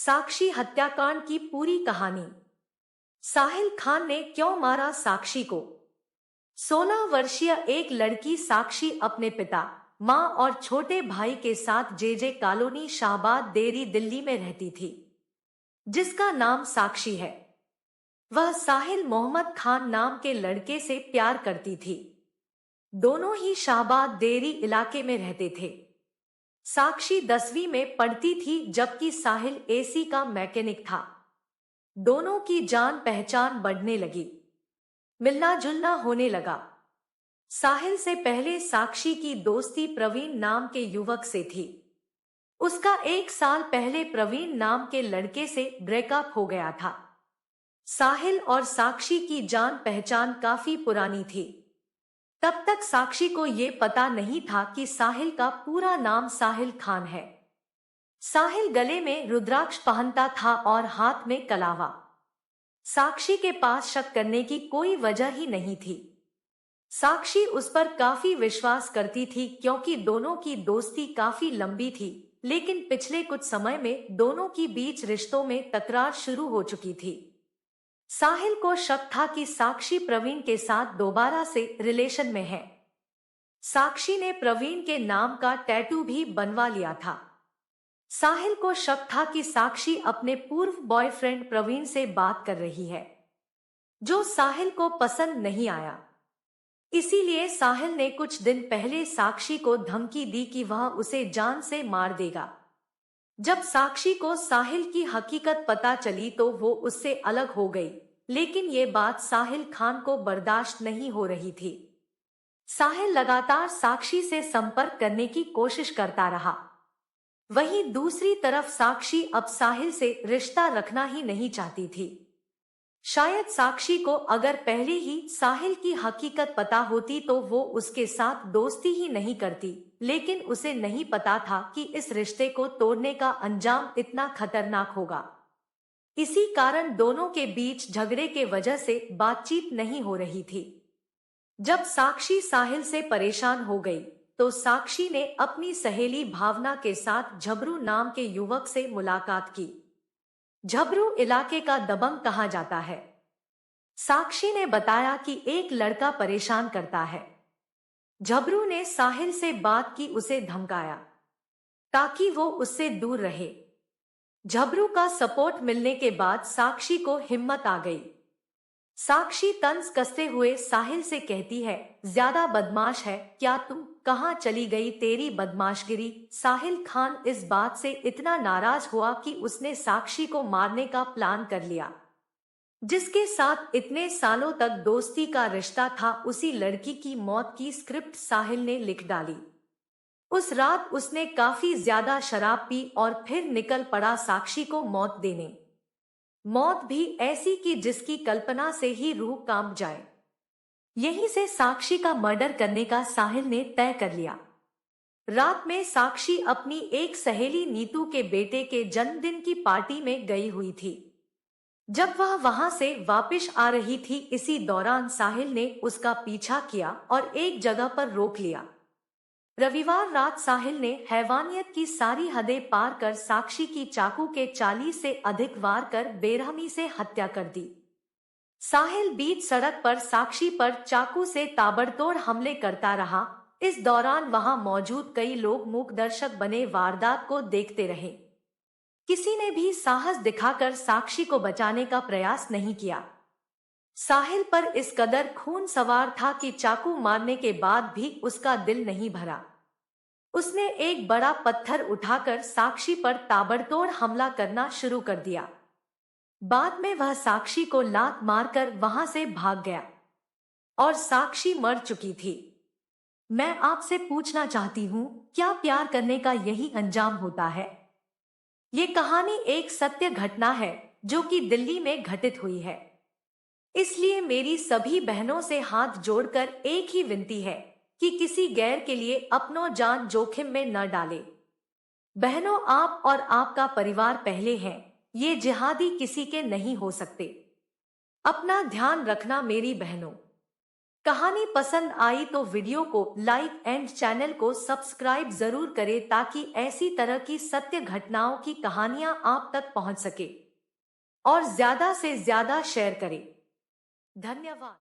साक्षी हत्याकांड की पूरी कहानी। साहिल खान ने क्यों मारा साक्षी को? 16 वर्षीय एक लड़की साक्षी अपने पिता, मां और छोटे भाई के साथ जेजे कॉलोनी शाहबाद देरी दिल्ली में रहती थी, जिसका नाम साक्षी है। वह साहिल मोहम्मद खान नाम के लड़के से प्यार करती थी। दोनों ही शाहबाद देरी इलाके में रहते थे। साक्षी 10वीं में पढ़ती थी जबकि साहिल एसी का मैकेनिक था। दोनों की जान पहचान बढ़ने लगी, मिलना जुलना होने लगा। साहिल से पहले साक्षी की दोस्ती प्रवीण नाम के युवक से थी। उसका 1 साल पहले प्रवीण नाम के लड़के से ब्रेकअप हो गया था। साहिल और साक्षी की जान पहचान काफी पुरानी थी। तब तक साक्षी को ये पता नहीं था कि साहिल का पूरा नाम साहिल खान है। साहिल गले में रुद्राक्ष पहनता था और हाथ में कलावा। साक्षी के पास शक करने की कोई वजह ही नहीं थी। साक्षी उस पर काफी विश्वास करती थी क्योंकि दोनों की दोस्ती काफी लंबी थी, लेकिन पिछले कुछ समय में दोनों की बीच रिश्तों में तकरार शुरू हो चुकी थी। साहिल को शक था कि साक्षी प्रवीण के साथ दोबारा से रिलेशन में है। साक्षी ने प्रवीण के नाम का टैटू भी बनवा लिया था। साहिल को शक था कि साक्षी अपने पूर्व बॉयफ्रेंड प्रवीण से बात कर रही है, जो साहिल को पसंद नहीं आया। इसीलिए साहिल ने कुछ दिन पहले साक्षी को धमकी दी कि वह उसे जान से मार देगा। जब साक्षी को साहिल की हकीकत पता चली तो वो उससे अलग हो गई, लेकिन ये बात साहिल खान को बर्दाश्त नहीं हो रही थी। साहिल लगातार साक्षी से संपर्क करने की कोशिश करता रहा। वहीं दूसरी तरफ साक्षी अब साहिल से रिश्ता रखना ही नहीं चाहती थी। शायद साक्षी को अगर पहले ही साहिल की हकीकत पता होती तो वो उसके साथ दोस्ती ही नहीं करती, लेकिन उसे नहीं पता था कि इस रिश्ते को तोड़ने का अंजाम इतना खतरनाक होगा। इसी कारण दोनों के बीच झगड़े के वजह से बातचीत नहीं हो रही थी। जब साक्षी साहिल से परेशान हो गई तो साक्षी ने अपनी सहेली भावना के साथ झबरू नाम के युवक से मुलाकात की। झबरू इलाके का दबंग कहा जाता है। साक्षी ने बताया कि एक लड़का परेशान करता है। झबरू ने साहिल से बात की, उसे धमकाया ताकि वो उससे दूर रहे। झबरू का सपोर्ट मिलने के बाद साक्षी को हिम्मत आ गई। साक्षी तंज कसते हुए साहिल से कहती है, ज्यादा बदमाश है क्या तू? कहाँ चली गई तेरी बदमाशगिरी? साहिल खान इस बात से इतना नाराज हुआ कि उसने साक्षी को मारने का प्लान कर लिया। जिसके साथ इतने सालों तक दोस्ती का रिश्ता था, उसी लड़की की मौत की स्क्रिप्ट साहिल ने लिख डाली। उस रात उसने काफी ज्यादा शराब पी और फिर निकल पड़ा साक्षी को मौत देने। मौत भी ऐसी कि जिसकी कल्पना से ही रूह कांप जाए। यहीं से साक्षी का मर्डर करने का साहिल ने तय कर लिया। रात में साक्षी अपनी एक सहेली नीतू के बेटे के जन्मदिन की पार्टी में गई हुई थी। जब वह वहां से वापस आ रही थी, इसी दौरान साहिल ने उसका पीछा किया और एक जगह पर रोक लिया। रविवार रात साहिल ने हैवानियत की सारी हदें पार कर साक्षी की चाकू के 40 से अधिक वार कर बेरहमी से हत्या कर दी। साहिल बीच सड़क पर साक्षी पर चाकू से ताबड़तोड़ हमले करता रहा। इस दौरान वहां मौजूद कई लोग मूक दर्शक बने वारदात को देखते रहे। किसी ने भी साहस दिखाकर साक्षी को बचाने का प्रयास नहीं किया। साहिल पर इस कदर खून सवार था कि चाकू मारने के बाद भी उसका दिल नहीं भरा। उसने एक बड़ा पत्थर उठाकर साक्षी पर ताबड़तोड़ हमला करना शुरू कर दिया। बाद में वह साक्षी को लात मारकर वहां से भाग गया और साक्षी मर चुकी थी। मैं आपसे पूछना चाहती हूँ, क्या प्यार करने का यही अंजाम होता है? ये कहानी एक सत्य घटना है जो कि दिल्ली में घटित हुई है। इसलिए मेरी सभी बहनों से हाथ जोड़कर एक ही विनती है कि किसी गैर के लिए अपनों जान जोखिम में न डाले। बहनों, आप और आपका परिवार पहले हैं, ये जिहादी किसी के नहीं हो सकते। अपना ध्यान रखना मेरी बहनों। कहानी पसंद आई तो वीडियो को लाइक एंड चैनल को सब्सक्राइब जरूर करें ताकि ऐसी तरह की सत्य घटनाओं की कहानियां आप तक पहुंच सके और ज्यादा से ज्यादा शेयर करें। धन्यवाद।